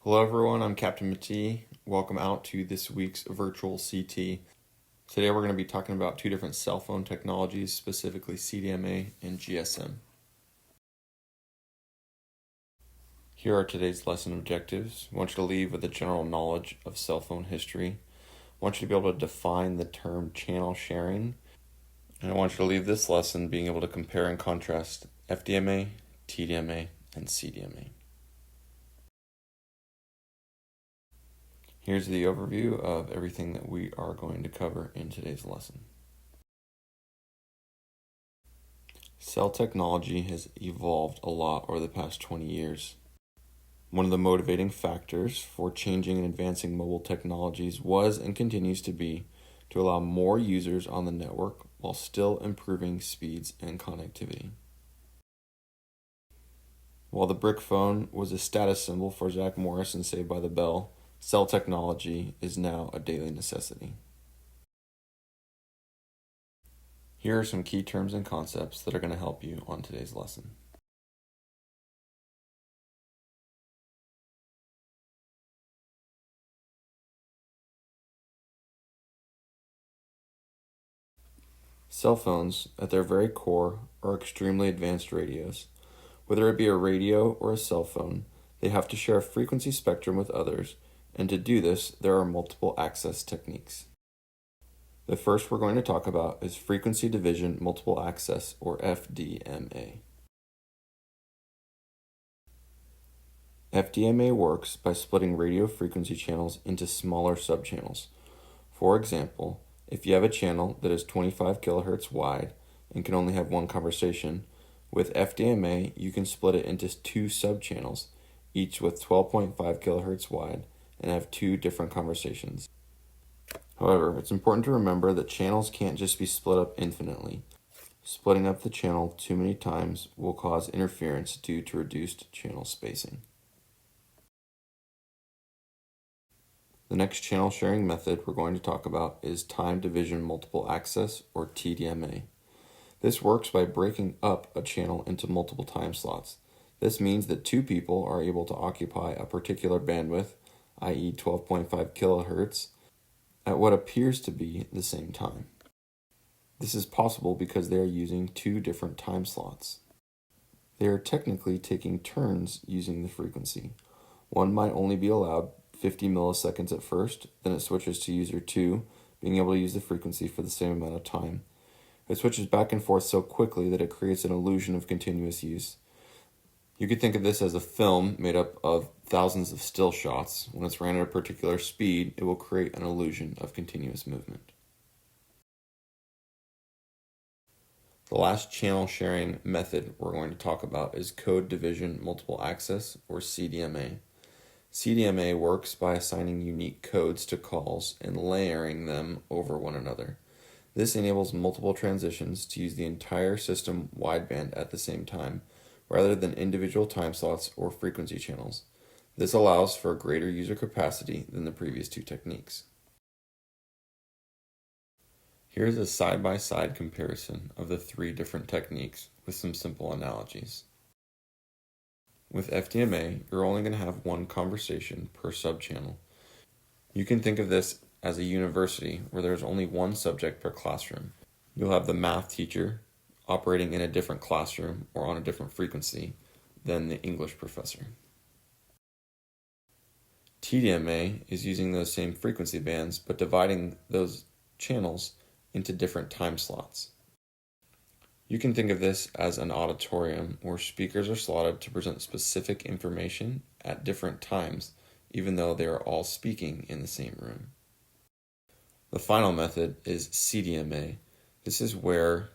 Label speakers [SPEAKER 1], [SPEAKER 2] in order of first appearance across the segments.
[SPEAKER 1] Hello everyone, I'm Captain Mati. Welcome out to this week's virtual CT. Today we're going to be talking about two different cell phone technologies, specifically CDMA and GSM. Here are today's lesson objectives. I want you to leave with a general knowledge of cell phone history. I want you to be able to define the term channel sharing. And I want you to leave this lesson being able to compare and contrast FDMA, TDMA, and CDMA. Here's the overview of everything that we are going to cover in today's lesson. Cell technology has evolved a lot over the past 20 years. One of the motivating factors for changing and advancing mobile technologies was and continues to be to allow more users on the network while still improving speeds and connectivity. While the brick phone was a status symbol for Zach Morris and Saved by the Bell, cell technology is now a daily necessity. Here are some key terms and concepts that are going to help you on today's lesson. Cell phones, at their very core, are extremely advanced radios. Whether it be a radio or a cell phone, they have to share a frequency spectrum with others, and to do this, there are multiple access techniques. The first we're going to talk about is frequency division multiple access, or FDMA. FDMA works by splitting radio frequency channels into smaller subchannels. For example, if you have a channel that is 25 kilohertz wide and can only have one conversation, with FDMA you can split it into two subchannels, each with 12.5 kilohertz wide, and have two different conversations. However, it's important to remember that channels can't just be split up infinitely. Splitting up the channel too many times will cause interference due to reduced channel spacing. The next channel sharing method we're going to talk about is time division multiple access, or TDMA. This works by breaking up a channel into multiple time slots. This means that two people are able to occupy a particular bandwidth, i.e. 12.5 kilohertz, at what appears to be the same time. This is possible because they are using two different time slots. They are technically taking turns using the frequency. One might only be allowed 50 milliseconds at first, then it switches to user 2, being able to use the frequency for the same amount of time. It switches back and forth so quickly that it creates an illusion of continuous use. You could think of this as a film made up of thousands of still shots. When it's ran at a particular speed, it will create an illusion of continuous movement. The last channel sharing method we're going to talk about is code division multiple access, or CDMA. CDMA works by assigning unique codes to calls and layering them over one another. This enables multiple transitions to use the entire system wideband at the same time, rather than individual time slots or frequency channels. This allows for a greater user capacity than the previous two techniques. Here's a side-by-side comparison of the three different techniques with some simple analogies. With FDMA, you're only going to have one conversation per subchannel. You can think of this as a university where there's only one subject per classroom. You'll have the math teacher operating in a different classroom or on a different frequency than the English professor. TDMA is using those same frequency bands but dividing those channels into different time slots. You can think of this as an auditorium where speakers are slotted to present specific information at different times, even though they are all speaking in the same room. The final method is CDMA. This is where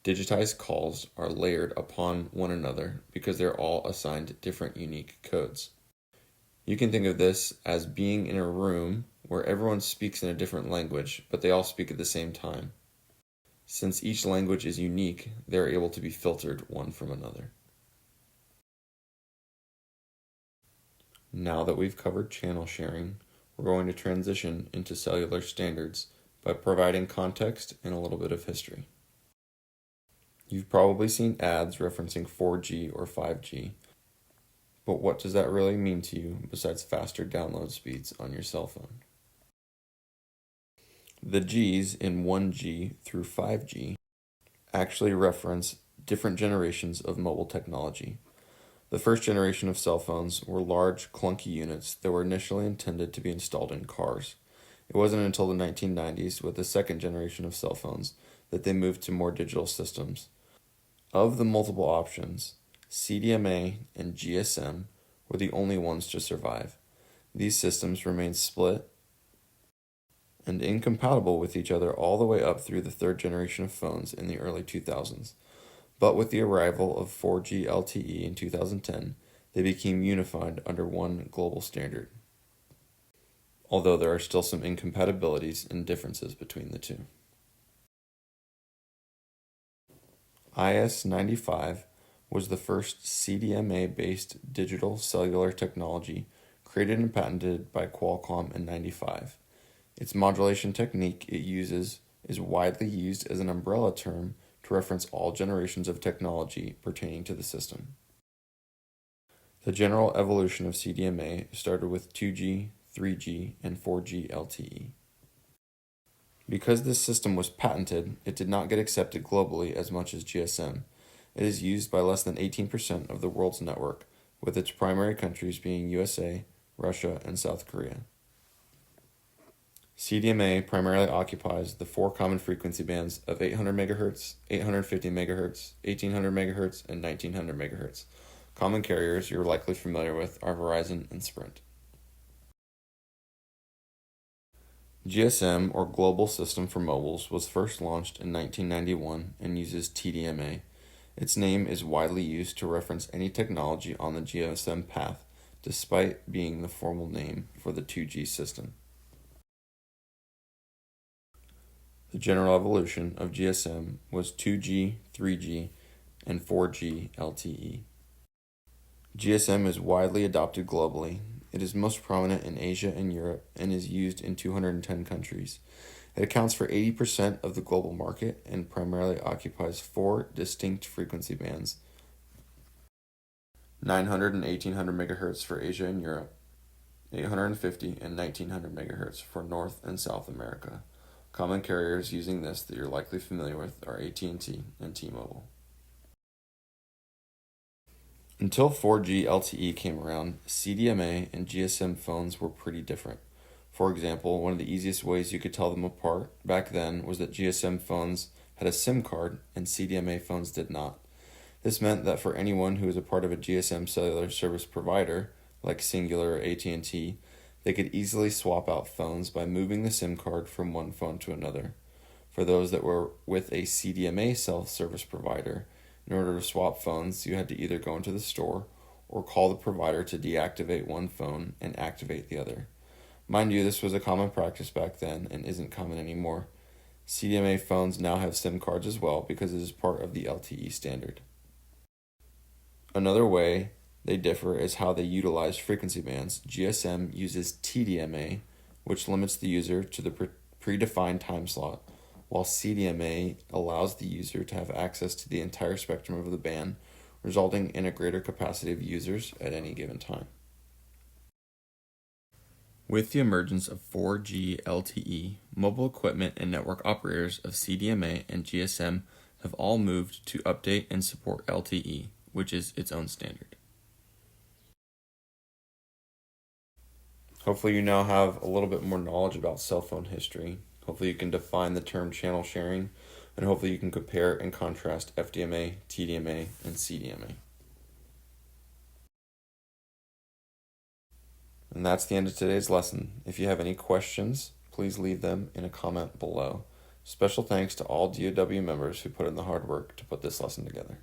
[SPEAKER 1] digitized calls are layered upon one another because they're all assigned different unique codes. You can think of this as being in a room where everyone speaks in a different language, but they all speak at the same time. Since each language is unique, they are able to be filtered one from another. Now that we've covered channel sharing, we're going to transition into cellular standards by providing context and a little bit of history. You've probably seen ads referencing 4G or 5G. But what does that really mean to you besides faster download speeds on your cell phone? The G's in 1G through 5G actually reference different generations of mobile technology. The first generation of cell phones were large, clunky units that were initially intended to be installed in cars. It wasn't until the 1990s, with the second generation of cell phones, that they moved to more digital systems. Of the multiple options, CDMA and GSM were the only ones to survive. These systems remained split and incompatible with each other all the way up through the third generation of phones in the early 2000s. But with the arrival of 4G LTE in 2010, they became unified under one global standard, although there are still some incompatibilities and differences between the two. IS-95 was the first CDMA-based digital cellular technology created and patented by Qualcomm in 95. Its modulation technique it uses is widely used as an umbrella term to reference all generations of technology pertaining to the system. The general evolution of CDMA started with 2G, 3G, and 4G LTE. Because this system was patented, it did not get accepted globally as much as GSM. It is used by less than 18% of the world's network, with its primary countries being USA, Russia, and South Korea. CDMA primarily occupies the four common frequency bands of 800 MHz, 850 MHz, 1800 MHz, and 1900 MHz. Common carriers you're likely familiar with are Verizon and Sprint. GSM, or Global System for Mobiles, was first launched in 1991 and uses TDMA. Its name is widely used to reference any technology on the GSM path, despite being the formal name for the 2G system. The general evolution of GSM was 2G, 3G, and 4G LTE. GSM is widely adopted globally. It is most prominent in Asia and Europe and is used in 210 countries. It accounts for 80% of the global market and primarily occupies four distinct frequency bands: 900 and 1800 MHz for Asia and Europe, 850 and 1900 MHz for North and South America. Common carriers using this that you're likely familiar with are AT&T and T-Mobile. Until 4G LTE came around, CDMA and GSM phones were pretty different. For example, one of the easiest ways you could tell them apart back then was that GSM phones had a SIM card and CDMA phones did not. This meant that for anyone who was a part of a GSM cellular service provider, like Singular or AT&T, they could easily swap out phones by moving the SIM card from one phone to another. For those that were with a CDMA cell service provider, in order to swap phones, you had to either go into the store or call the provider to deactivate one phone and activate the other. Mind you, this was a common practice back then and isn't common anymore. CDMA phones now have SIM cards as well because it is part of the LTE standard. Another way they differ is how they utilize frequency bands. GSM uses TDMA, which limits the user to the predefined time slot, while CDMA allows the user to have access to the entire spectrum of the band, resulting in a greater capacity of users at any given time. With the emergence of 4G LTE, mobile equipment and network operators of CDMA and GSM have all moved to update and support LTE, which is its own standard. Hopefully you now have a little bit more knowledge about cell phone history. Hopefully you can define the term channel sharing, and hopefully you can compare and contrast FDMA, TDMA, and CDMA. And that's the end of today's lesson. If you have any questions, please leave them in a comment below. Special thanks to all DOW members who put in the hard work to put this lesson together.